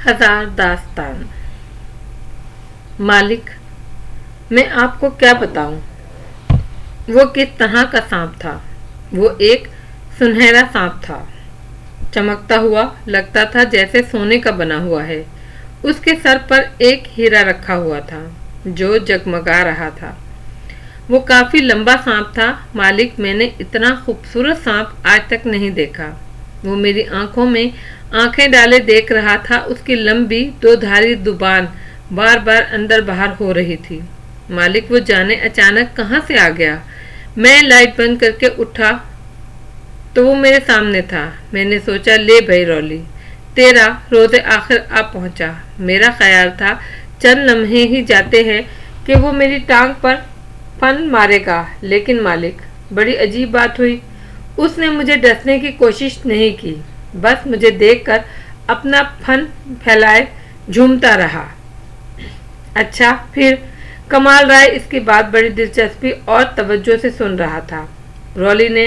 हजार दास्तान। मालिक, मैं आपको क्या बताऊं, वो किस तरह का सांप था। वो एक सुनहरा सांप था, चमकता हुआ, लगता था जैसे सोने का बना हुआ है। उसके सर पर एक हीरा रखा हुआ था जो जगमगा रहा था। वो काफी लंबा सांप था। मालिक, मैंने इतना खूबसूरत सांप आज तक नहीं देखा। वो मेरी आंखों में आंखें डाले देख रहा था। उसकी लंबी दो धारी जुबान बार बार अंदर बाहर हो रही थी। मालिक, वो जाने अचानक कहाँ से आ गया। मैं लाइट बंद करके उठा तो वो मेरे सामने था। मैंने सोचा, ले भाई रॉली, तेरा रोज़े आखिर आ पहुंचा। मेरा ख्याल था चंद लम्हे ही जाते हैं कि वो मेरी टांग पर फन मारेगा, लेकिन मालिक, बड़ी अजीब बात हुई। उसने मुझे डसने की कोशिश नहीं की, बस मुझे देखकर अपना फन फैलाए झूमता रहा। अच्छा, फिर? कमाल राय इसकी बात बड़ी दिलचस्पी और तवज्जो से सुन रहा था। रॉली ने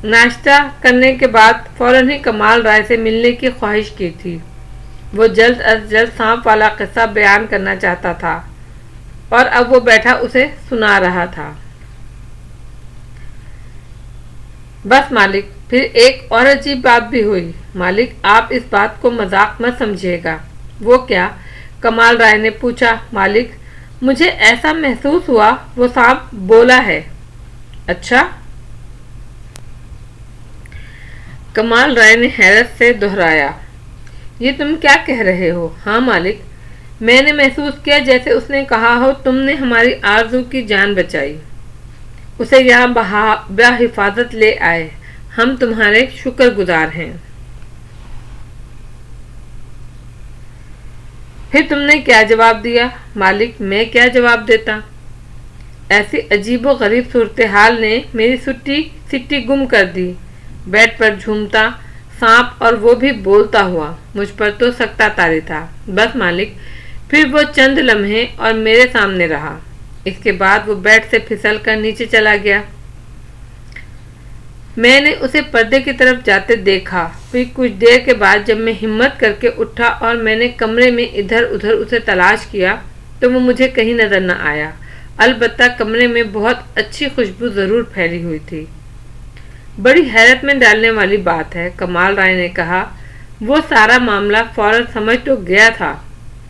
नाश्ता करने के बाद फौरन ही कमाल राय से मिलने की ख्वाहिश की थी। वो जल्द अज जल्द सांप वाला किस्सा बयान करना चाहता था और अब वो बैठा उसे सुना रहा था। बस मालिक, फिर एक और अजीब बात भी हुई। मालिक, आप इस बात को मजाक मत समझिएगा। वो क्या? कमाल राय ने पूछा। मालिक, मुझे ऐसा महसूस हुआ वो सांप बोला है। अच्छा? कमाल राय ने हैरत से दोहराया, ये तुम क्या कह रहे हो? हाँ मालिक, मैंने महसूस किया जैसे उसने कहा हो, तुमने हमारी आरज़ू की जान बचाई, उसे यहाँ बाहिफाजत ले आए। हम तुम्हारे शुक्रगुजार हैं। फिर तुमने क्या जवाब दिया? मालिक, मैं क्या जवाब देता? ऐसी अजीबो गरीब सूरत हाल ने मेरी सिट्टी गुम कर दी। बेड पर झूमता सांप, और वो भी बोलता हुआ, मुझ पर तो सकता तारी था। बस मालिक, फिर वो चंद लम्हे और मेरे सामने रहा। इसके बाद वो बेड से फिसल कर नीचे चला गया। मैंने उसे पर्दे की तरफ जाते देखा। फिर कुछ देर के बाद जब मैं हिम्मत करके उठा और मैंने कमरे में इधर उधर उसे तलाश किया तो वो मुझे कहीं नजर न आया। अलबत्ता कमरे में बहुत अच्छी खुशबू जरूर फैली हुई थी। बड़ी हैरत में डालने वाली बात है, कमाल राय ने कहा। वो सारा मामला फौरन समझ तो गया था,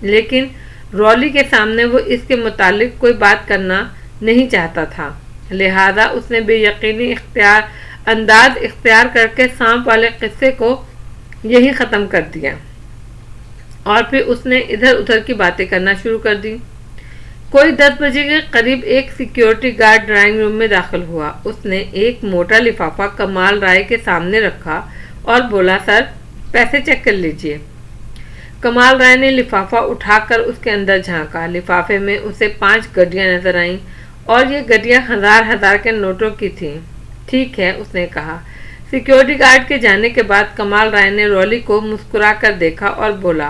लेकिन रॉली के सामने वो इसके मुतालिक कोई बात करना नहीं चाहता था। लिहाजा उसने बेयकीनी अंदाज इख्तियार करके सांप वाले किस्से को यही ख़त्म कर दिया और फिर उसने इधर उधर की बातें करना शुरू कर दी। कोई 10 बजे के करीब एक सिक्योरिटी गार्ड ड्राइंग रूम में दाखिल हुआ। उसने एक मोटा लिफाफा कमाल राय के सामने रखा और बोला, सर, पैसे चेक कर लीजिए। कमाल राय ने लिफाफा उठाकर उसके अंदर झांका। लिफाफे में उसे 5 गड्डियां नजर आईं और ये गड्डियां हजार के नोटों की थीं। ठीक है, उसने कहा। सिक्योरिटी गार्ड के जाने के बाद कमाल राय ने रॉली को मुस्कुरा कर देखा और बोला,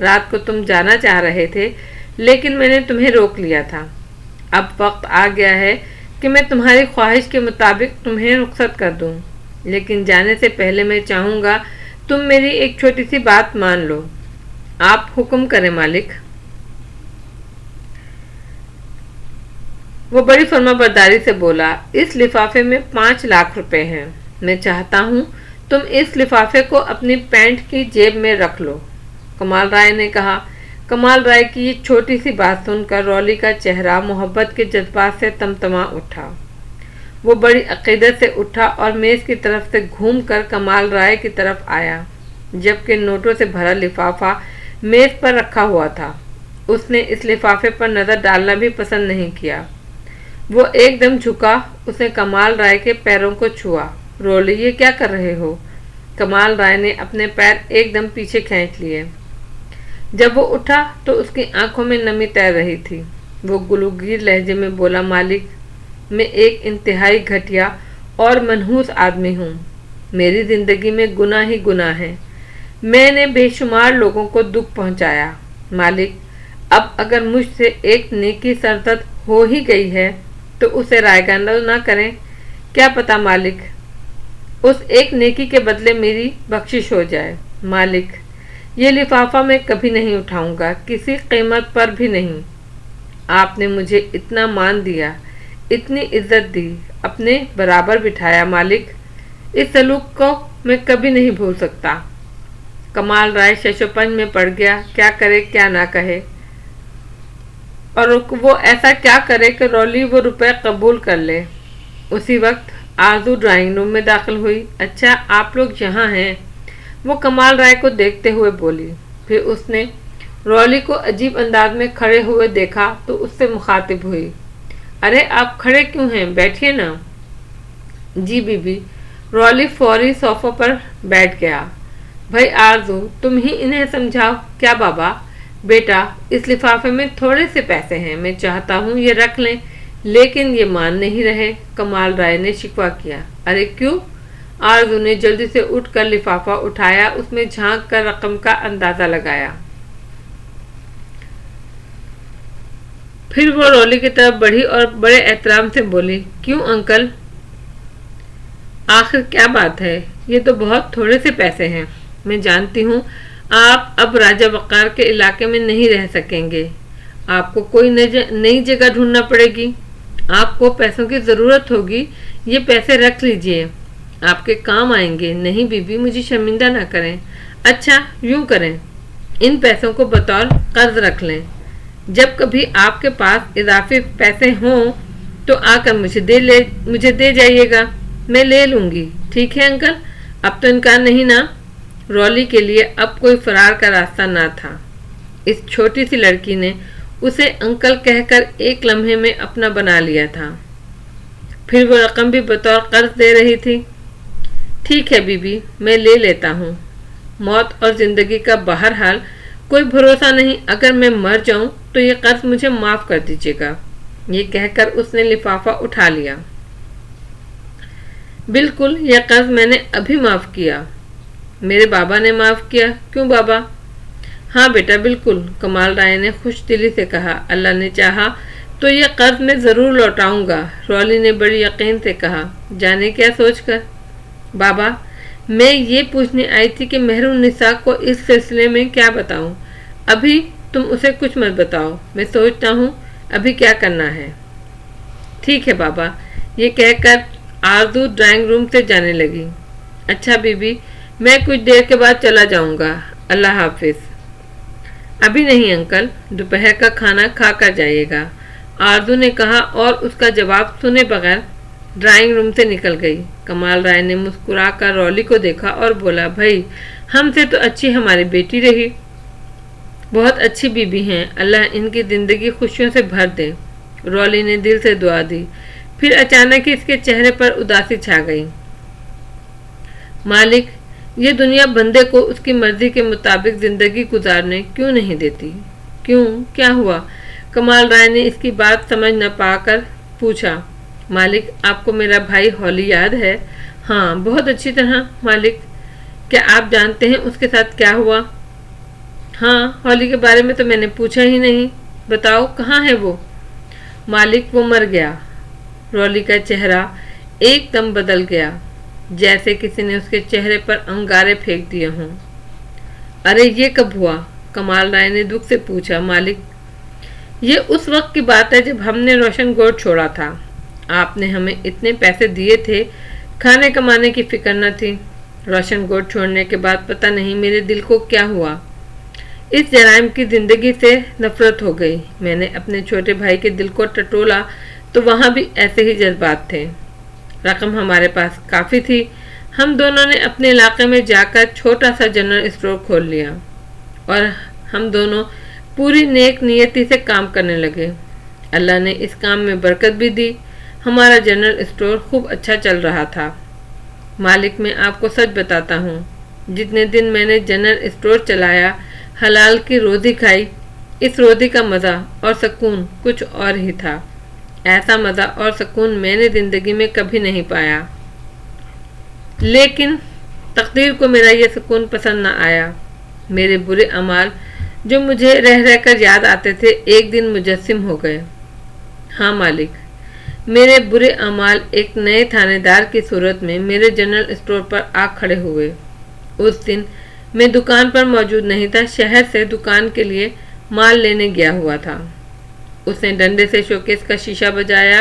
रात को तुम जाना चाह रहे थे, लेकिन मैंने तुम्हें रोक लिया था। अब वक्त आ गया है कि मैं तुम्हारी ख्वाहिश के मुताबिक तुम्हें रुखसत कर दूं, लेकिन जाने से पहले मैं चाहूँगा तुम मेरी एक छोटी सी बात मान लो। आप हुक्म करें मालिक। वो बड़ी फर्माबरदारी से बोला, इस लिफाफे में 5 लाख रुपए हैं। मैं चाहता हूँ तुम इस लिफाफे को अपनी पैंट की जेब में रख लो। कमाल राय ने कहा। कमाल राय की ये छोटी सी बात सुनकर रॉली का चेहरा मोहब्बत के जज्बात से तमतमा उठा। वो बड़ी अकीदत से उठा और मेज की तरफ से घूमकर कमाल राय की तरफ आया, जबकि नोटों से भरा लिफाफा मेज पर रखा हुआ था। उसने इस लिफाफे पर नजर डालना भी पसंद नहीं किया। वो एकदम झुका। उसने कमाल राय के पैरों को छुआ। रॉली, ये क्या कर रहे हो? कमाल राय ने अपने पैर एकदम पीछे खींच लिए। जब वो उठा तो उसकी आंखों में नमी तैर रही थी। वो गुलूगीर लहजे में बोला, मालिक, मैं एक इंतहाई घटिया और मनहूस आदमी हूँ। मेरी जिंदगी में गुनाह ही गुनाह है। मैंने बेशुमार लोगों को दुख पहुँचाया। मालिक, अब अगर मुझसे एक नेकी सरजद हो ही गई है तो उसे रायगंदा न करें। क्या पता मालिक, उस एक नेकी के बदले मेरी बख्शिश हो जाए। मालिक, ये लिफाफा मैं कभी नहीं उठाऊंगा, किसी कीमत पर भी नहीं। आपने मुझे इतना मान दिया, इतनी इज्जत दी, अपने बराबर बिठाया मालिक, इस सलूक को मैं कभी नहीं भूल सकता। कमाल राय शशोपंज में पड़ गया, क्या करे क्या ना कहे, और वो ऐसा क्या करे कि रॉली वो रुपए कबूल कर ले। उसी वक्त आरजू ड्राइंग रूम में दाखिल हुई। अच्छा, आप लोग यहाँ हैं, वो कमाल राय को देखते हुए बोली। फिर उसने रॉली को अजीब अंदाज में खड़े हुए देखा तो उससे मुखातिब हुई। अरे आप खड़े क्यों हैं, बैठिए ना। जी बीबी। रॉली फौरी सोफा पर बैठ गया। भाई आरजू, तुम ही इन्हें समझाओ। क्या बाबा? बेटा, इस लिफाफे में थोड़े से पैसे हैं, मैं चाहता हूँ ये रख लें, लेकिन ये मान नहीं रहे। कमाल राय ने शिकवा किया। अरे क्यों? आरजू ने जल्दी से उठकर लिफाफा उठाया, उसमें झांक कर रकम का अंदाजा लगाया। फिर वो रॉली की तरफ बढ़ी और बड़े एहतराम से बोली, क्यों अंकल, आखिर क्या बात है? ये तो बहुत थोड़े से पैसे हैं। मैं जानती हूँ आप अब राजा वक़ार के इलाके में नहीं रह सकेंगे, आपको कोई नई जगह ढूंढना पड़ेगी, आपको पैसों की ज़रूरत होगी, ये पैसे रख लीजिए, आपके काम आएंगे। नहीं बीबी, मुझे शर्मिंदा ना करें। अच्छा यूँ करें, इन पैसों को बतौर कर्ज रख लें, जब कभी आपके पास इजाफी पैसे हों तो आकर मुझे दे जाइएगा, मैं ले लूँगी। ठीक है अंकल, अब तो इनकार नहीं ना। रॉली के लिए अब कोई फरार का रास्ता ना था। इस छोटी सी लड़की ने उसे अंकल कहकर एक लम्हे में अपना बना लिया था। फिर वो रकम भी बतौर कर्ज दे रही थी। ठीक है बीबी, मैं ले लेता हूँ। मौत और ज़िंदगी का बहरहाल कोई भरोसा नहीं, अगर मैं मर जाऊँ तो ये कर्ज मुझे माफ़ कर दीजिएगा। ये कहकर उसने लिफाफा उठा लिया। बिल्कुल, यह कर्ज मैंने अभी माफ़ किया। मेरे बाबा ने माफ़ किया? क्यों बाबा? हाँ बेटा बिल्कुल, कमाल राय ने खुश दिली से कहा। अल्लाह ने चाहा तो यह कर्ज मैं ज़रूर लौटाऊंगा। रॉली ने बड़ी यकीन से कहा। जाने क्या सोचकर? बाबा, मैं ये पूछने आई थी कि मेहरुन्निसा को इस सिलसिले में क्या बताऊं। अभी तुम उसे कुछ मत बताओ, मैं सोचता हूँ अभी क्या करना है। ठीक है बाबा, ये कहकर आरजू ड्राइंग रूम से जाने लगी। अच्छा बीबी, मैं कुछ देर के बाद चला जाऊंगा, अल्लाह हाफिज। अभी नहीं अंकल, दोपहर का खाना खा कर जाइएगा, आरजू ने कहा और उसका जवाब सुने बगैर ड्राइंग रूम से निकल गई। कमाल राय ने मुस्कुरा कर रॉली को देखा और बोला, भाई हमसे तो अच्छी हमारी बेटी रही, बहुत अच्छी बीबी हैं, अल्लाह इनकी ज़िंदगी खुशियों से भर दे। रॉली ने दिल से दुआ दी। फिर अचानक ही इसके चेहरे पर उदासी छा गई। मालिक, ये दुनिया बंदे को उसकी मर्जी के मुताबिक ज़िंदगी गुजारने क्यों नहीं देती? क्यों, क्या हुआ? कमाल राय ने इसकी बात समझ न पाकर पूछा। मालिक, आपको मेरा भाई हॉली याद है? हाँ, बहुत अच्छी तरह मालिक। क्या आप जानते हैं उसके साथ क्या हुआ? हाँ, हॉली के बारे में तो मैंने पूछा ही नहीं, बताओ कहाँ है वो? मालिक, वो मर गया। रॉली का चेहरा एकदम बदल गया, जैसे किसी ने उसके चेहरे पर अंगारे फेंक दिए हों। अरे ये कब हुआ? कमाल राय ने दुख से पूछा। मालिक, ये उस वक्त की बात है जब हमने रोशन गोट छोड़ा था। आपने हमें इतने पैसे दिए थे, खाने कमाने की फिक्र न थी। रोशन गोट छोड़ने के बाद पता नहीं मेरे दिल को क्या हुआ, इस जराइम की ज़िंदगी से नफरत हो गई। मैंने अपने छोटे भाई के दिल को टटोला तो वहाँ भी ऐसे ही जज्बात थे। रकम हमारे पास काफ़ी थी, हम दोनों ने अपने इलाके में जाकर छोटा सा जनरल स्टोर खोल लिया और हम दोनों पूरी नेक नियति से काम करने लगे। अल्लाह ने इस काम में बरकत भी दी, हमारा जनरल स्टोर खूब अच्छा चल रहा था। मालिक, मैं आपको सच बताता हूँ, जितने दिन मैंने जनरल स्टोर चलाया, हलाल की रोज़ी खाई, इस रोज़ी का मज़ा और सुकून कुछ और ही था। ऐसा मज़ा और सुकून मैंने ज़िंदगी में कभी नहीं पाया। लेकिन तकदीर को मेरा ये सुकून पसंद न आया। मेरे बुरे अमाल जो मुझे रह रह कर याद आते थे, एक दिन मुजस्सिम हो गए। हाँ मालिक, मेरे बुरे अमाल एक नए थानेदार की सूरत में मेरे जनरल स्टोर पर आ खड़े हुए। उस दिन میں دکان پر موجود نہیں تھا، شہر سے دکان کے لیے مال لینے گیا ہوا تھا۔ اس نے ڈنڈے سے شوکیس کا شیشہ بجایا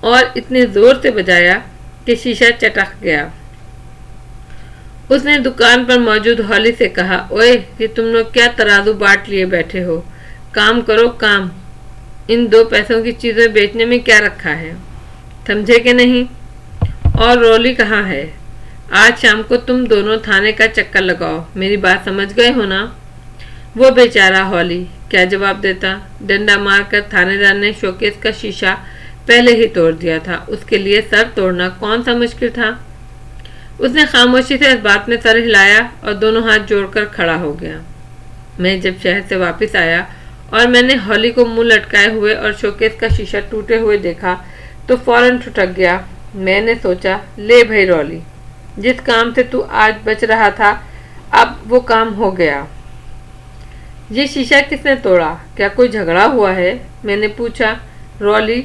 اور اتنے زور سے بجایا کہ شیشہ چٹک گیا۔ اس نے دکان پر موجود ہالی سے کہا، اوئے یہ تم لوگ کیا ترازو بانٹ لیے بیٹھے ہو، کام کرو کام، ان 2 پیسوں کی چیزیں بیچنے میں کیا رکھا ہے، سمجھے کہ نہیں؟ اور رولی کہاں ہے؟ آج شام کو تم دونوں تھانے کا چکر لگاؤ، میری بات سمجھ گئے ہو نا؟ وہ بیچارہ ہالی کیا جواب دیتا؟ ڈنڈا مار کر تھانے دار نے شوکیس کا شیشہ پہلے ہی توڑ دیا تھا، اس کے لیے سر توڑنا کون سا مشکل تھا؟ اس نے خاموشی سے اس بات میں سر ہلایا اور دونوں ہاتھ جوڑ کر کھڑا ہو گیا۔ میں جب شہر سے واپس آیا اور میں نے ہالی کو منہ لٹکائے ہوئے اور شوکیس کا شیشہ ٹوٹے ہوئے دیکھا تو فوراً ٹھٹک گیا۔ میں نے سوچا، لے بھائی رولی، جس کام سے تو آج بچ رہا تھا اب وہ کام ہو گیا۔ یہ شیشہ کس نے توڑا؟ کیا کوئی جھگڑا ہوا ہے؟ میں نے پوچھا۔ رولی،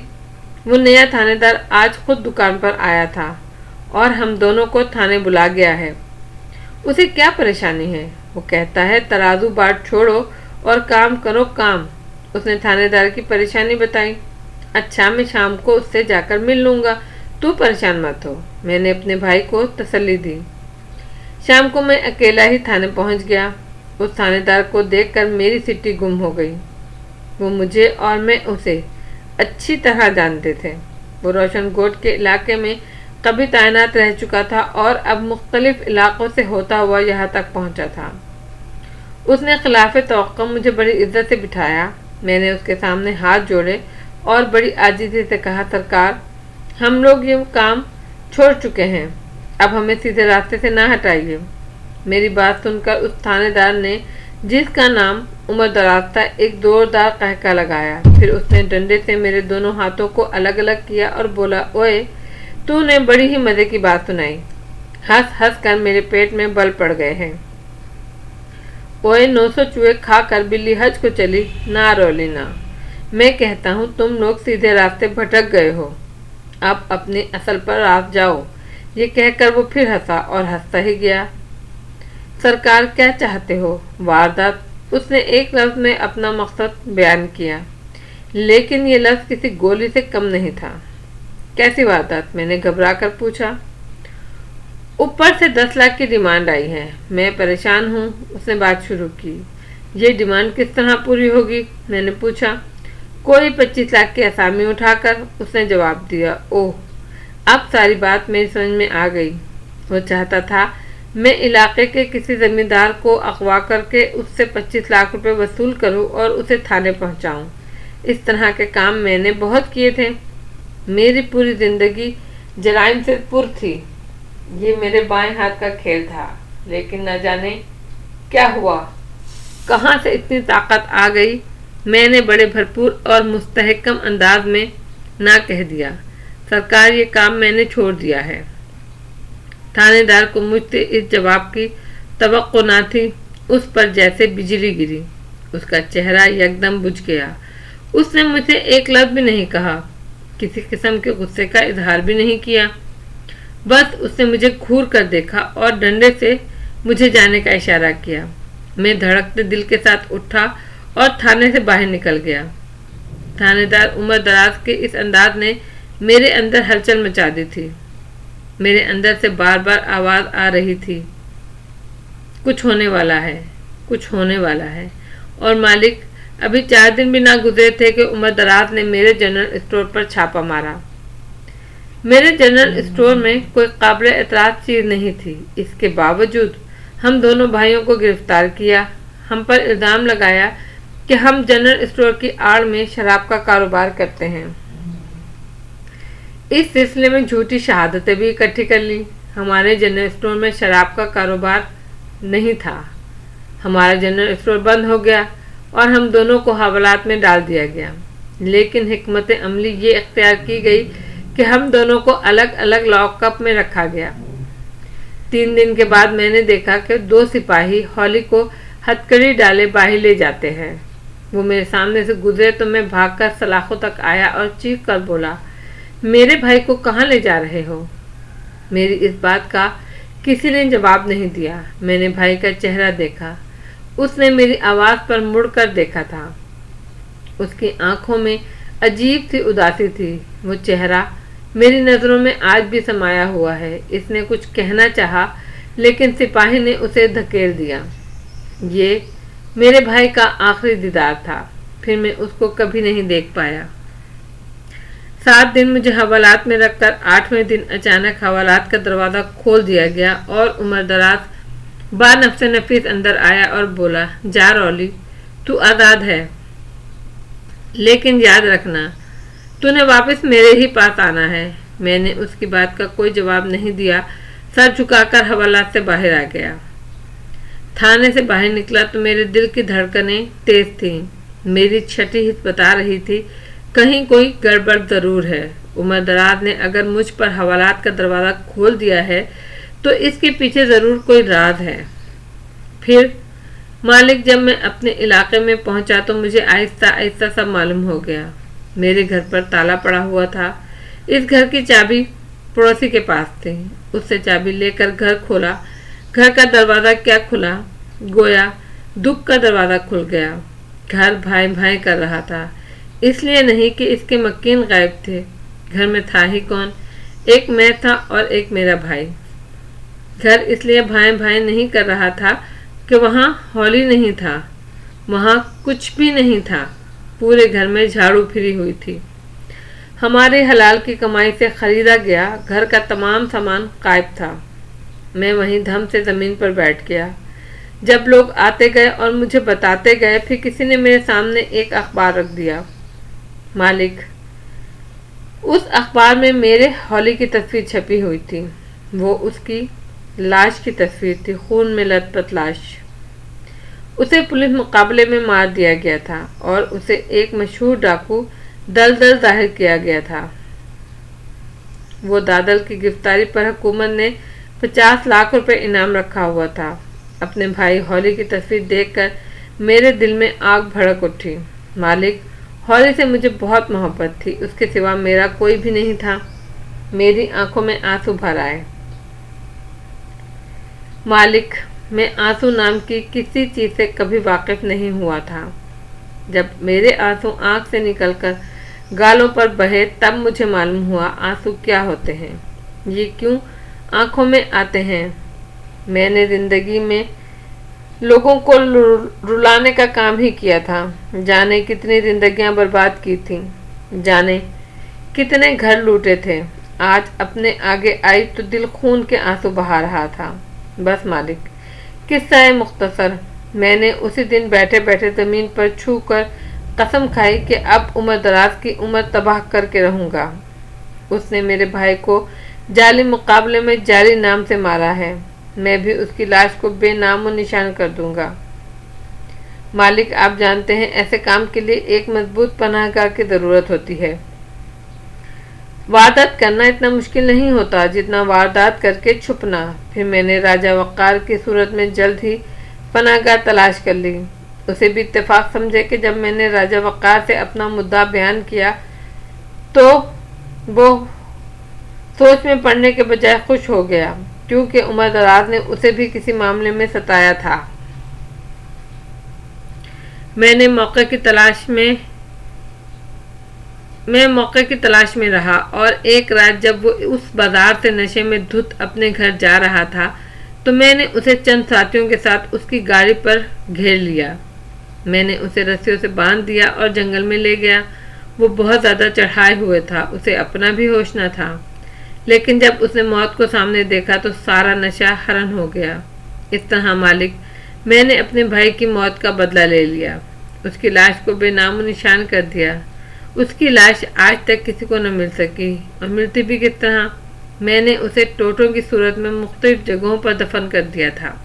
وہ نیا تھانے دار آج خود دکان پر آیا تھا اور ہم دونوں کو تھانے بلا گیا ہے۔ اسے کیا پریشانی ہے؟ وہ کہتا ہے ترازو بانٹ چھوڑو اور کام کرو کام۔ اس نے تھانے دار کی پریشانی بتائی۔ اچھا، میں شام کو اس سے جا کر مل لوں گا، تو پریشان مت ہو، میں نے اپنے بھائی کو تسلی دی۔ شام کو میں اکیلا ہی تھانے پہنچ گیا۔ اس تھانے دار کو دیکھ کر میری سٹی گم ہو گئی۔ وہ مجھے اور میں اسے اچھی طرح جانتے تھے۔ وہ روشن کوٹ کے علاقے میں کبھی تعینات رہ چکا تھا اور اب مختلف علاقوں سے ہوتا ہوا یہاں تک پہنچا تھا۔ اس نے خلاف توقع مجھے بڑی عزت سے بٹھایا۔ میں نے اس کے سامنے ہاتھ جوڑے اور بڑی عاجزی سے کہا، سرکار، ہم لوگ یہ کام چھوڑ چکے ہیں، اب ہمیں سیدھے راستے سے نہ ہٹائیے۔ میری بات سن کر اس تھانے دار نے، جس کا نام عمر دراز تھا، ایک زوردار قہقہ لگایا۔ پھر اس نے ڈنڈے سے میرے دونوں ہاتھوں کو الگ الگ کیا اور بولا، اوئے تو نے بڑی ہی مزے کی بات سنائی، ہنس ہنس کر میرے پیٹ میں بل پڑ گئے ہیں۔ اوئے 900 چوہے کھا کر بلی حج کو چلی، نہ رولی نہ، میں کہتا ہوں تم لوگ سیدھے راستے بھٹک گئے ہو، اب اپنے اصل پر راست جاؤ۔ یہ کہہ کر وہ پھر ہنسا اور ہنستا ہی گیا۔ سرکار کیا چاہتے ہو؟ واردات۔ اس نے ایک لفظ میں اپنا مقصد بیان کیا، لیکن یہ لفظ کسی گولی سے کم نہیں تھا۔ کیسی واردات؟ میں نے گھبرا کر پوچھا۔ اوپر سے 10 لاکھ کی ڈیمانڈ آئی ہے، میں پریشان ہوں۔ اس نے بات شروع کی۔ یہ ڈیمانڈ کس طرح پوری ہوگی؟ میں نے پوچھا۔ کوئی 25 لاکھ کی اسامی اٹھا کر، اس نے جواب دیا۔ اوہ، اب ساری بات میری سمجھ میں آ گئی۔ وہ چاہتا تھا میں علاقے کے کسی زمیندار کو اغوا کر کے اس سے 25 لاکھ روپے وصول کروں اور اسے تھانے پہنچاؤں۔ اس طرح کے کام میں نے بہت کیے تھے، میری پوری زندگی جرائم سے پر تھی۔ یہ میرے بائیں ہاتھ کا کھیل تھا، لیکن نہ جانے کیا ہوا، کہاں سے اتنی طاقت آ گئی۔ میں نے بڑے بھرپور اور مستحکم انداز میں نہ کہہ دیا، سرکار یہ کام میں نے چھوڑ دیا ہے۔ تھانے دار کو مجھ سے اس جواب کی توقع نہ تھی۔ اس پر جیسے بجلی گری، اس کا چہرہ یکدم بجھ گیا۔ اس نے مجھ سے ایک لفظ بھی نہیں کہا، کسی قسم کے غصے کا اظہار بھی نہیں کیا، بس اس نے مجھے گھور کر دیکھا اور ڈنڈے سے مجھے جانے کا اشارہ کیا۔ میں دھڑکتے دل کے ساتھ اٹھا اور تھانے سے باہر نکل گیا۔ تھانے دار عمر دراز کے اس انداز نے میرے اندر ہلچل مچا دی تھی۔ میرے اندر سے بار بار آواز آ رہی تھی، کچھ ہونے والا ہے، کچھ ہونے والا ہے۔ اور مالک، ابھی 4 دن بھی نہ گزرے تھے کہ عمر دراز نے میرے جنرل اسٹور پر چھاپا مارا۔ میرے جنرل اسٹور میں کوئی قابل اعتراض چیز نہیں تھی، اس کے باوجود ہم دونوں بھائیوں کو گرفتار کیا۔ ہم پر الزام لگایا کہ ہم جنرل اسٹور کی آڑ میں شراب کا کاروبار کرتے ہیں۔ اس سلسلے میں جھوٹی شہادتیں بھی اکٹھی کر لی۔ ہمارے جنرل اسٹور میں شراب کا کاروبار نہیں تھا، ہمارا جنرل اسٹور بند ہو گیا اور ہم دونوں کو حوالات میں ڈال دیا گیا۔ لیکن حکمت عملی یہ اختیار کی گئی کہ ہم دونوں کو الگ الگ لاک اپ میں رکھا گیا۔ 3 دن کے بعد میں نے دیکھا کہ 2 سپاہی ہالی کو ہتکڑی ڈالے باہر لے جاتے ہیں۔ وہ میرے سامنے سے گزرے تو میں بھاگ کر سلاخوں تک آیا اور چیخ کر بولا، میرے بھائی کو کہاں لے جا رہے ہو؟ میری اس بات کا किसी ने जवाब नहीं दिया। मैंने भाई का चेहरा देखा। उसने मेरी आवाज़ पर मुड़कर देखा था। उसकी आंखों में अजीब सी उदासी थी। वो चेहरा मेरी नज़रों में आज भी समाया हुआ है। इसने कुछ कहना चाहा, लेकिन सिपाही ने उसे धकेल दिया। ये मेरे भाई का आखिरी दीदार था। फिर मैं उसको कभी नहीं देख पाया। 7 दिन मुझे हवालात में रखकर 8वें दिन अचानक हवालात का दरवाज़ा खोल दिया गया और उमरदराज बानफ्स नफीस अंदर आया और बोला, जा रौली, तू आज़ाद है, लेकिन याद रखना तूने वापस मेरे ही पास आना है। मैंने उसकी बात का कोई जवाब नहीं दिया। सर झुकाकर हवालात से बाहर आ गया। थाने से बाहर निकला तो मेरे दिल की धड़कनें तेज थीं। मेरी छठी हिस्स बता रही थी कहीं कोई गड़बड़ जरूर है। उमरदराज ने अगर मुझ पर हवालात का दरवाज़ा खोल दिया है तो इसके पीछे ज़रूर कोई राज है। फिर मालिक, जब मैं अपने इलाके में पहुंचा तो मुझे आहिस्ता आहिस्ता सब मालूम हो गया। मेरे घर पर ताला पड़ा हुआ था। इस घर की चाबी पड़ोसी के पास थी। उससे चाबी लेकर घर खोला। घर का दरवाज़ा क्या खुला, गोया दुख का दरवाज़ा खुल गया। घर भाई भाई कर रहा था, इसलिए नहीं कि इसके मक्कीन गायब थे। घर में था ही कौन, एक मैं था और एक मेरा भाई। घर इसलिए भाई भाई नहीं कर रहा था कि वहाँ हौली नहीं था, वहाँ कुछ भी नहीं था। पूरे घर में झाड़ू फिरी हुई थी। हमारे हलाल की कमाई से खरीदा गया घर का तमाम सामान गायब था। मैं वहीं धम से ज़मीन पर बैठ गया। जब लोग आते गए और मुझे बताते गए, फिर किसी ने मेरे सामने एक अखबार रख दिया। मालिक, उस अखबार में मेरे हौली की तस्वीर छपी हुई थी। वो उसकी लाश की तस्वीर थी, खून में लथपथ लाश। उसे पुलिस मुकाबले में मार दिया गया था और उसे एक मशहूर डाकू दलदल जाहिर किया गया था। वो दादल की गिरफ्तारी पर हुकूमत ने 50 लाख रुपए इनाम रखा हुआ था। अपने भाई हौली की तस्वीर देखकर मेरे दिल में आग भड़क उठी। मालिक, हौली से मुझे बहुत मोहब्बत थी। उसके सिवा मेरा कोई भी नहीं था। मेरी आंखों में आंसू भर आए। मालिक, मैं आंसू नाम की किसी चीज़ से कभी वाकिफ नहीं हुआ था। जब मेरे आंसू आंख से निकलकर गालों पर बहे तब मुझे मालूम हुआ आंसू क्या होते हैं, ये क्यों आंखों में आते हैं। मैंने ज़िंदगी में लोगों को रुलाने का काम ही किया था। जाने कितनी ज़िंदगियां बर्बाद की थीं, जाने कितने घर लूटे थे। आज अपने आगे आई तो दिल खून के आंसू बहा रहा था। बस मालिक, किस्सा है मुख्तसर। मैंने उसी दिन बैठे बैठे ज़मीन पर छू कर कसम खाई कि अब उमरदराज की उम्र तबाह करके रहूँगा। उसने मेरे भाई को जाली मुकाबले में जाली नाम से मारा है। मैं भी उसकी लाश को बेनामो निशान कर दूंगा। मालिक, आप जानते हैं ऐसे काम के लिए एक मजबूत पनाहगाह की ज़रूरत होती है। वारदात करना इतना मुश्किल नहीं होता जितना वारदात करके छुपना। फिर मैंने राजा वक़ार की सूरत में जल्द ही पनाहगाह तलाश कर ली। उसे भी इत्तेफाक समझे कि जब मैंने राजा वक़ार से अपना मुद्दा बयान किया तो वो सोच में पड़ने के बजाय खुश हो गया, क्योंकि उमरदराज ने उसे भी किसी मामले में सताया था। मैं मौके की तलाश में रहा और एक रात जब वो उस बाजार से नशे में धुत अपने घर जा रहा था तो मैंने उसे चंद साथियों के साथ उसकी गाड़ी पर घेर लिया। मैंने उसे रस्सियों से बांध दिया और जंगल में ले गया। वो बहुत ज़्यादा चढ़ाए हुए था, उसे अपना भी होश न था। लेकिन जब उसने मौत को सामने देखा तो सारा नशा हरण हो गया। इस तरह मालिक, मैंने अपने भाई की मौत का बदला ले लिया। उसकी लाश को बेनामो निशान कर दिया। उसकी लाश आज तक किसी को न मिल सकी, और मिलती भी किस तरह। मैंने उसे टोटों की सूरत में मुख्तलिफ जगहों पर दफन कर दिया था।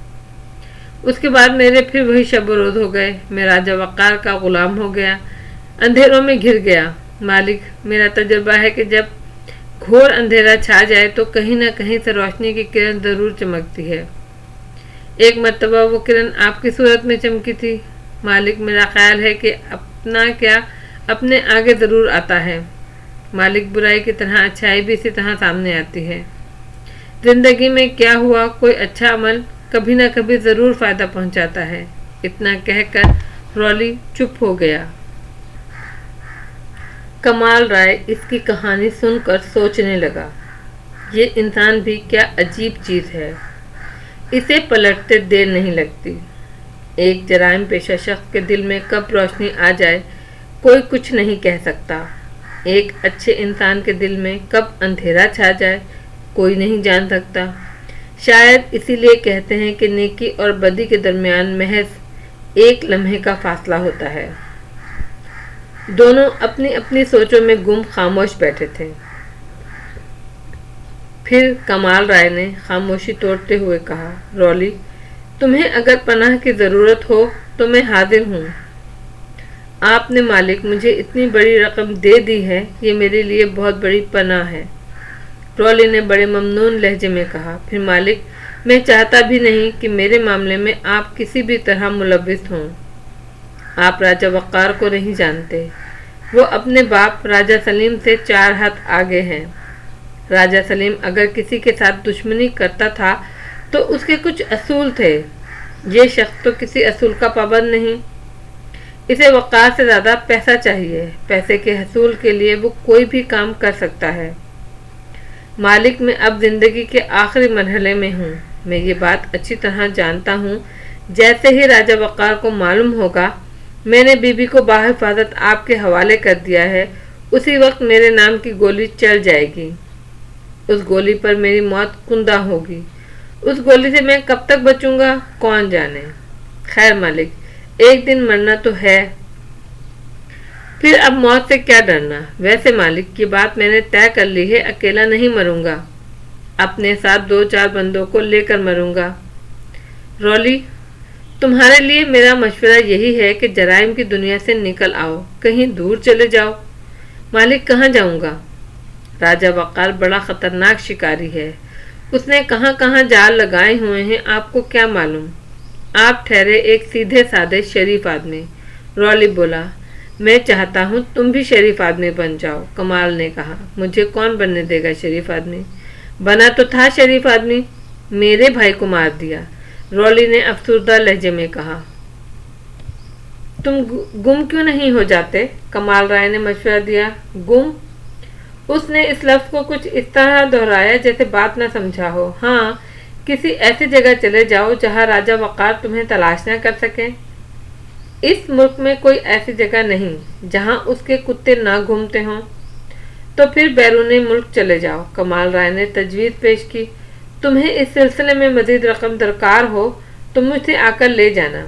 उसके बाद मेरे फिर वही शब रोज़ हो गए। मैं राजा वक़ार का गुलाम हो गया, अंधेरों में घिर गया। मालिक, मेरा तजुर्बा है कि जब घोर अंधेरा छा जाए तो कहीं न कहीं से रोशनी की किरण ज़रूर चमकती है। एक मर्तबा वो किरण आपकी सूरत में चमकी थी। मालिक, मेरा ख्याल है कि अपना क्या अपने आगे ज़रूर आता है। मालिक, बुराई की तरह अच्छाई भी इसी तरह सामने आती है। زندگی میں کیا ہوا، کوئی اچھا عمل کبھی نہ کبھی ضرور فائدہ پہنچاتا ہے۔ اتنا کہہ کر رولی چپ ہو گیا۔ کمال رائے اس کی کہانی سن کر سوچنے لگا، یہ انسان بھی کیا عجیب چیز ہے، اسے پلٹتے دیر نہیں لگتی۔ ایک جرائم پیشہ شخص کے دل میں کب روشنی آ جائے کوئی کچھ نہیں کہہ سکتا، ایک اچھے انسان کے دل میں کب اندھیرا چھا جائے کوئی نہیں جان سکتا۔ شاید اسی لیے کہتے ہیں کہ نیکی اور بدی کے درمیان محض ایک لمحے کا فاصلہ ہوتا ہے۔ دونوں اپنی اپنی سوچوں میں گم خاموش بیٹھے تھے۔ پھر کمال رائے نے خاموشی توڑتے ہوئے کہا، رولی، تمہیں اگر پناہ کی ضرورت ہو تو میں حاضر ہوں۔ آپ نے مالک مجھے اتنی بڑی رقم دے دی ہے، یہ میرے لیے بہت بڑی پناہ ہے۔ رولی نے بڑے ممنون لہجے میں کہا، پھر مالک میں چاہتا بھی نہیں کہ میرے معاملے میں آپ کسی بھی طرح ملوث ہوں۔ آپ راجہ وقار کو نہیں جانتے، وہ اپنے باپ راجہ سلیم سے 4 ہاتھ آگے ہیں۔ راجہ سلیم اگر کسی کے ساتھ دشمنی کرتا تھا تو اس کے کچھ اصول تھے، یہ شخص تو کسی اصول کا پابند نہیں، اسے وقار سے زیادہ پیسہ چاہیے، پیسے کے حصول کے لیے وہ کوئی بھی کام کر سکتا ہے۔ مالک میں اب زندگی کے آخری مرحلے میں ہوں، میں یہ بات اچھی طرح جانتا ہوں، جیسے ہی راجہ وقار کو معلوم ہوگا میں نے بی بی کو بحفاظت آپ کے حوالے کر دیا ہے، اسی وقت میرے نام کی گولی چل جائے گی، اس گولی پر میری موت کندہ ہوگی، اس گولی سے میں کب تک بچوں گا کون جانے۔ خیر مالک، ایک دن مرنا تو ہے، پھر اب موت سے کیا ڈرنا۔ ویسے مالک کی بات میں نے طے کر لی ہے، اکیلا نہیں مروں گا، اپنے ساتھ 2-4 بندوں کو لے کر مروں گا۔ رولی، تمہارے لیے میرا مشورہ یہی ہے کہ جرائم کی دنیا سے نکل آؤ، کہیں دور چلے جاؤ۔ مالک، کہاں جاؤں گا؟ راجہ وقار بڑا خطرناک شکاری ہے، اس نے کہاں کہاں جال لگائے ہوئے ہیں آپ کو کیا معلوم۔ آپ ٹھہرے ایک سیدھے سادے شریف آدمی۔ رولی بولا، میں چاہتا ہوں تم بھی شریف آدمی بن جاؤ۔ کمال نے کہا، مجھے کون بننے دے گا شریف آدمی؟ بنا تو تھا شریف آدمی، میرے بھائی کو مار دیا۔ رولی نے افسردہ لہجے میں کہا، تم گم کیوں نہیں ہو جاتے؟ کمال رائے نے مشورہ دیا۔ گم؟ اس نے اس لفظ کو کچھ اس طرح دہرایا جیسے بات نہ سمجھا ہو۔ ہاں، کسی ایسی جگہ چلے جاؤ جہاں راجہ وقار تمہیں تلاش نہ کر سکیں۔ اس ملک میں کوئی ایسی جگہ نہیں جہاں اس کے کتے نہ گھومتے ہوں، تو پھر بیرون ملک چلے جاؤ۔ کمال رائے نے تجویز پیش کی، تمہیں اس سلسلے میں مزید رقم درکار ہو تو مجھ سے آ کر لے جانا۔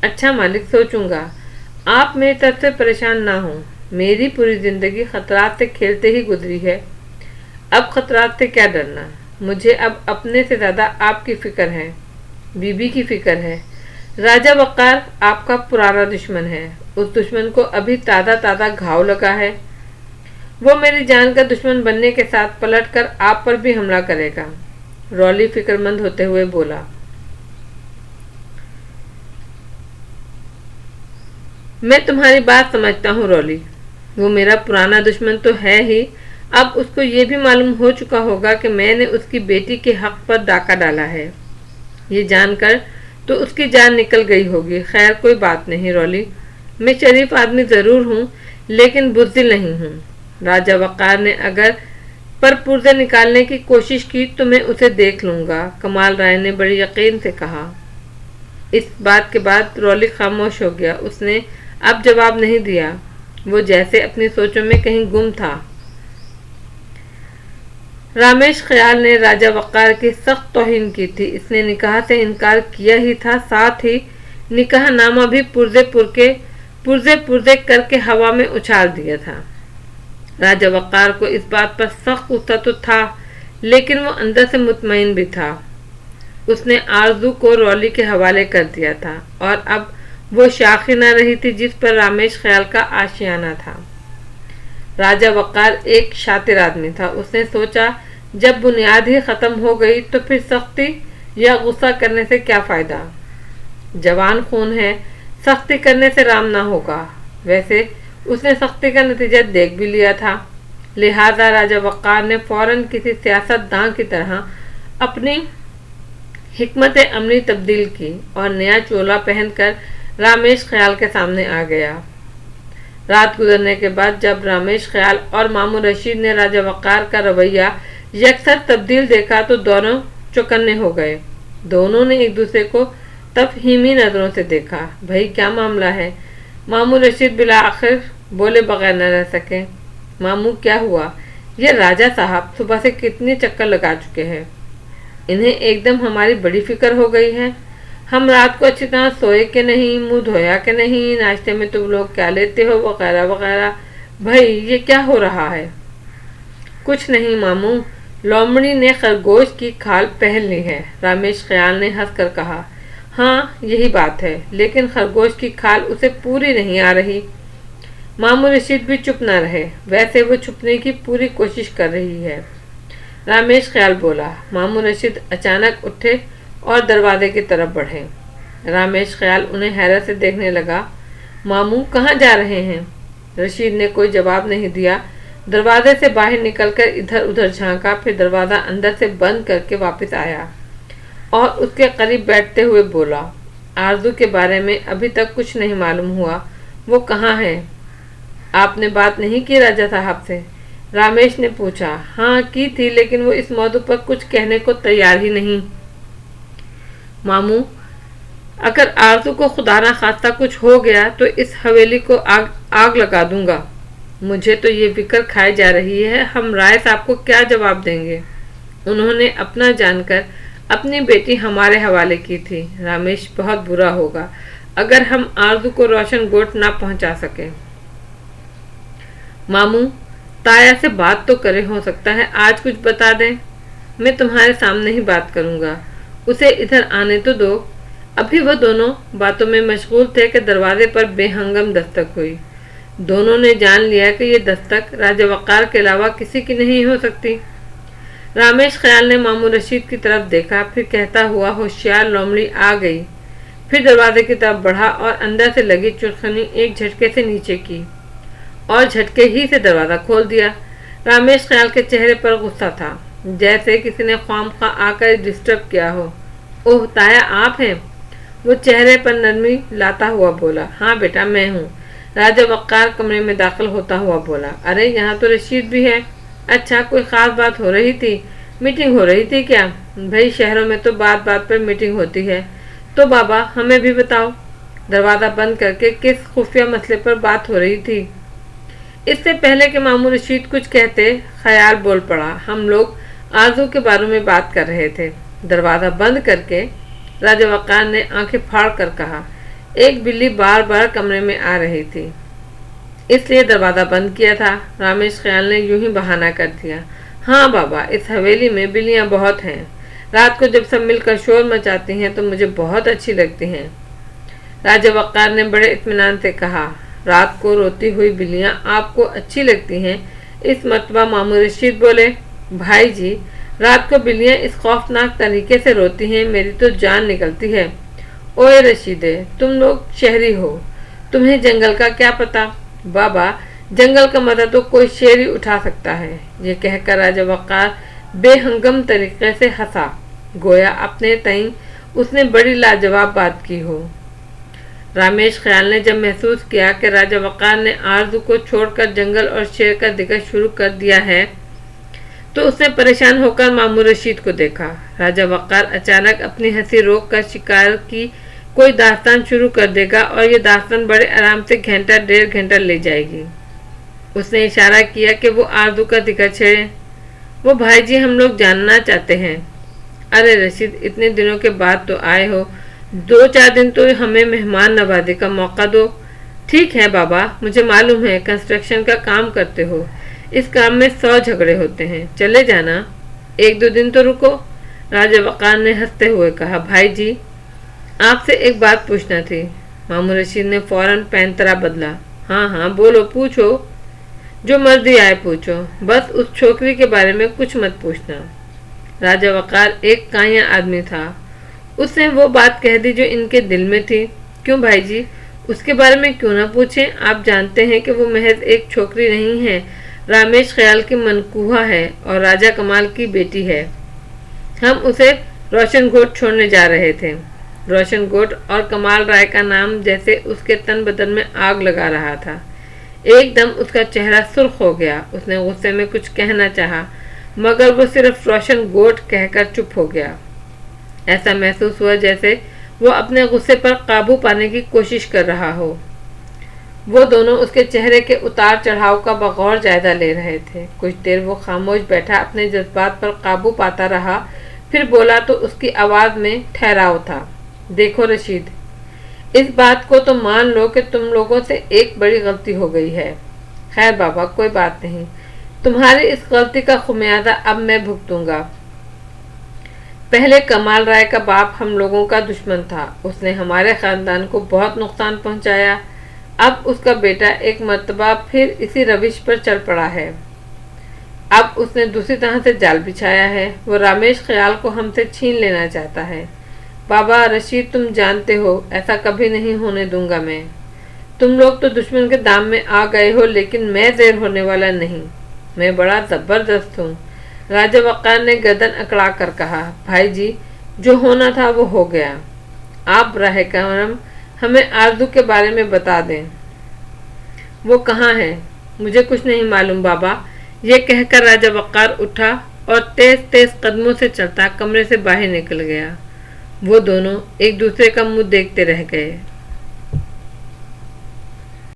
اچھا مالک، سوچوں گا، آپ میری طرف سے پریشان نہ ہوں، میری پوری زندگی خطرات سے کھیلتے ہی گزری ہے، اب خطرات سے کیا ڈرنا۔ مجھے اب اپنے سے زیادہ آپ کی فکر ہے، بی بی کی فکر ہے۔ راجہ وقار آپ کا پرانا دشمن ہے، اس دشمن کو ابھی تازہ گھاؤ لگا ہے، وہ میری جان کا دشمن بننے کے ساتھ پلٹ کر آپ پر بھی حملہ کرے گا۔ رولی فکر مند ہوتے ہوئے بولا، میں تمہاری بات سمجھتا ہوں رولی، وہ میرا پرانا دشمن تو ہے ہی، اب اس کو یہ بھی معلوم ہو چکا ہوگا کہ میں نے اس کی بیٹی کے حق پر ڈاکہ ڈالا ہے، یہ جان کر تو اس کی جان نکل گئی ہوگی۔ خیر کوئی بات نہیں رولی، میں شریف آدمی ضرور ہوں لیکن بزدل نہیں ہوں۔ راجہ وقار نے اگر پر پردے نکالنے کی کوشش کی تو میں اسے دیکھ لوں گا، کمال رائے نے بڑی یقین سے کہا۔ اس بات کے بعد رولی خاموش ہو گیا، اس نے اب جواب نہیں دیا، وہ جیسے اپنی سوچوں میں کہیں گم تھا۔ رامیش خیال نے راجہ وقار کی سخت توہین کی تھی، اس نے نکاح سے انکار کیا ہی تھا، ساتھ ہی نکاح نامہ بھی پرزے کر کے ہوا میں اچھال دیا تھا۔ راجہ وقار کو اس بات پر سخت غصہ تو تھا لیکن وہ اندر سے مطمئن بھی تھا، اس نے آرزو کو رولی کے حوالے کر دیا تھا اور اب وہ شاخی نہ رہی تھی جس پر رامیش خیال کا آشیانہ تھا۔ راجہ وقار ایک شاطر آدمی تھا، اس نے سوچا جب بنیاد ہی ختم ہو گئی تو پھر سختی یا غصہ کرنے سے کیا فائدہ، جوان خون ہے، سختی کرنے سے رام نہ ہوگا، ویسے اس نے سختی کا نتیجہ دیکھ بھی لیا تھا، لہذا راجہ وقار نے فوراً کسی سیاست داں کی طرح अपनी हिकमत अमली तब्दील की और नया चोला पहनकर रामेश ख्याल के सामने आ गया। रात गुजरने के बाद जब रामेश ख्याल और मामू रशीद ने राजा वक़ार का रवैया यकसर तब्दील देखा तो दोनों चौकन्ने हो गए। दोनों ने एक दूसरे को तफहीमी नजरों से देखा। भाई क्या मामला है? मामू रशीद बिला आखिर बोले बगैर न रह सके। मामू क्या हुआ? ये राजा साहब सुबह से कितने चक्कर लगा चुके हैं, इन्हें एकदम हमारी बड़ी फिक्र हो गई है। हम रात को अच्छी तरह सोए के नहीं, मुंह धोया के नहीं, नाश्ते में तुम लोग क्या लेते हो वगैरह वगैरह। भाई ये क्या हो रहा है? कुछ नहीं मामू, लोमड़ी ने खरगोश की खाल पहन ली है। रामेश ख्याल ने हंसकर कहा। हाँ यही बात है, लेकिन खरगोश की खाल उसे पूरी नहीं आ रही। मामू रशीद भी चुप न रहे, वैसे वो छुपने की पूरी कोशिश कर रही है। रामेश ख्याल बोला। मामू रशीद अचानक उठे और दरवाजे की तरफ बढ़े। रामेश ख्याल उन्हें हैरत से देखने लगा। मामू कहाँ जा रहे हैं? रशीद ने कोई जवाब नहीं दिया। दरवाजे से बाहर निकलकर इधर उधर झांका, फिर दरवाजा अंदर से बंद करके वापस आया और उसके करीब बैठते हुए बोला। आरजू के बारे में अभी तक कुछ नहीं मालूम हुआ, वो कहाँ है? आपने बात नहीं की राजा साहब से? रामेश ने पूछा। हाँ की थी, लेकिन वो इस मौजू पर कुछ कहने को तैयार ही नहीं। मामू अगर आरजू को खुदा ना खास्ता कुछ हो गया तो इस हवेली को आग लगा दूंगा। मुझे तो ये फिक्र खाई जा रही है, हम राय साहब को क्या जवाब देंगे? उन्होंने अपना जानकर अपनी बेटी हमारे हवाले की थी। रामेश बहुत बुरा होगा अगर हम आरजू को रोशन गोट ना पहुंचा सके। मामू ताया से बात तो करे, हो सकता है आज कुछ बता दें। मैं तुम्हारे सामने ही बात करूंगा, उसे इधर आने तो दो। अभी वह दोनों बातों में मशगूल थे कि दरवाजे पर बेहंगम दस्तक हुई। दोनों ने जान लिया कि ये दस्तक राजा वक़ार के अलावा किसी की नहीं हो सकती। रामेश ख्याल ने मामू रशीद की तरफ देखा, फिर कहता हुआ होशियार लोमड़ी आ गई। फिर दरवाजे की तरफ बढ़ा और अंदर से लगी चुटखनी एक झटके से नीचे की और झटके ही से दरवाज़ा खोल दिया। रामेश ख्याल के चेहरे पर गुस्सा था, जैसे किसी ने ख्वामख्वाह आकर डिस्टर्ब किया हो। ओह ताया आप हैं? वो चेहरे पर नरमी लाता हुआ बोला। हाँ बेटा मैं हूँ। राजा वक़ार कमरे में दाखिल होता हुआ बोला। अरे यहाँ तो रशीद भी है। अच्छा कोई ख़ास बात हो रही थी? मीटिंग हो रही थी क्या? भाई शहरों में तो बात बात पर मीटिंग होती है, तो बाबा हमें भी बताओ। दरवाज़ा बंद करके किस खुफिया मसले पर बात हो रही थी? इससे पहले कि मामू रशीद कुछ कहते, ख्याल बोल पड़ा। हम लोग आरजू के बारे में बात कर रहे थे। दरवाज़ा बंद करके राजा वक़ार ने आंखें फाड़ कर कहा। एक बिल्ली बार बार कमरे में आ रही थी, इसलिए दरवाज़ा बंद किया था। रामेश ख्याल ने यूं ही बहाना कर दिया। हाँ बाबा, इस हवेली में बिल्लियाँ बहुत हैं। रात को जब सब मिलकर शोर मचाती हैं तो मुझे बहुत अच्छी लगती हैं। राजा वक़ार ने बड़े इत्मीनान से कहा। रात को रोती हुई बिल्लियाँ आपको अच्छी लगती हैं? इस मर्तबा मामू रशीद बोले। भाई जी, रात को बिल्लियाँ इस खौफनाक तरीके से रोती हैं, मेरी तो जान निकलती है। ओए रशीदे, तुम लोग शहरी हो, तुम्हें जंगल का क्या पता? बाबा, जंगल का मजा तो कोई शेर ही उठा सकता है। ये कहकर राजा वक़ार बेहंगम तरीके से हंसा, गोया अपने तई उसने बड़ी लाजवाब बात की हो। रामेश ख्याल ने जब महसूस किया कि राजा वक़ार ने आरजू को छोड़कर जंगल और शेर का जिक्र शुरू कर दिया है, तो उसने परेशान होकर मामू रशीद को देखा। राजा वक़ार अचानक अपनी हंसी रोक कर शिकार की कोई दास्तान शुरू कर देगा और ये दास्तान बड़े आराम से घंटा डेढ़ घंटा ले जाएगी। उसने इशारा किया कि वो आरजू का जिक्र छेड़े। वो भाई जी हम लोग जानना चाहते हैं। अरे रशीद, इतने दिनों के बाद तो आए हो, 2-4 दिन तो हमें मेहमान नवाजी का मौका दो। ठीक है बाबा, मुझे मालूम है कंस्ट्रक्शन का काम करते हो, इस काम में 100 झगड़े होते हैं, चले जाना, 1-2 दिन तो रुको। राजा वक़ार ने हंसते हुए कहा। भाई जी, आपसे एक बात पूछना थी। मामू रशीद ने फौरन पैंतरा बदला। हाँ हाँ बोलो, पूछो, जो मर्जी आए पूछो, बस उस छोकरी के बारे में कुछ मत पूछना। राजा वक़ार एक काया आदमी था, उसने वो बात कह दी जो इनके दिल में थी। क्यों भाई जी, उसके बारे में क्यों ना पूछें? आप जानते हैं कि वो महज एक छोकरी नहीं है, रामेश ख्याल की मनकूहा है और राजा कमाल की बेटी है। हम उसे रोशन गोट छोड़ने जा रहे थे। रोशन गोट और कमाल राय का नाम जैसे उसके तन बदन में आग लगा रहा था। एकदम उसका चेहरा सुर्ख हो गया। उसने गुस्से में कुछ कहना चाहा, मगर वो सिर्फ रोशन गोट कहकर चुप हो गया। ऐसा महसूस हुआ जैसे वो अपने गुस्से पर काबू पाने की कोशिश कर रहा हो। वो दोनों उसके चेहरे के उतार चढ़ाव का बगौर जायजा ले रहे थे। कुछ देर वो खामोश बैठा अपने जज्बात पर काबू पाता रहा, फिर बोला तो उसकी आवाज में ठहराव था। देखो रशीद, इस बात को तो मान लो कि तुम लोगों से एक बड़ी गलती हो गई है। खैर बाबा, कोई बात नहीं, तुम्हारी इस गलती का खुमियाजा अब मैं भुगतूंगा। पहले कमाल राय का बाप हम लोगों का दुश्मन था। उसने हमारे खानदान को बहुत नुकसान पहुंचाया। अब उसका बेटा एक मर्तबा फिर इसी रविश पर चल पड़ा है। अब उसने दूसरी तरह से जाल बिछाया है। वो रामेश ख्याल को हमसे छीन लेना चाहता है। बाबा रशीद, तुम जानते हो ऐसा कभी नहीं होने दूंगा मैं। तुम लोग तो दुश्मन के दाम में आ गए हो, लेकिन मैं ज़ेर होने वाला नहीं। मैं बड़ा ज़बरदस्त हूँ। राजा वक़ार ने गर्दन अकड़ा कर कहा, भाई जी, जो होना था वो हो गया। आप राह करम हमें आरज़ू के बारे में बता दें। वो कहाँ है? मुझे कुछ नहीं मालूम बाबा। ये कहकर राजा वक़ार उठा और तेज तेज कदमों से चलता कमरे से बाहर निकल गया। वो दोनों एक दूसरे का मुंह देखते रह गए।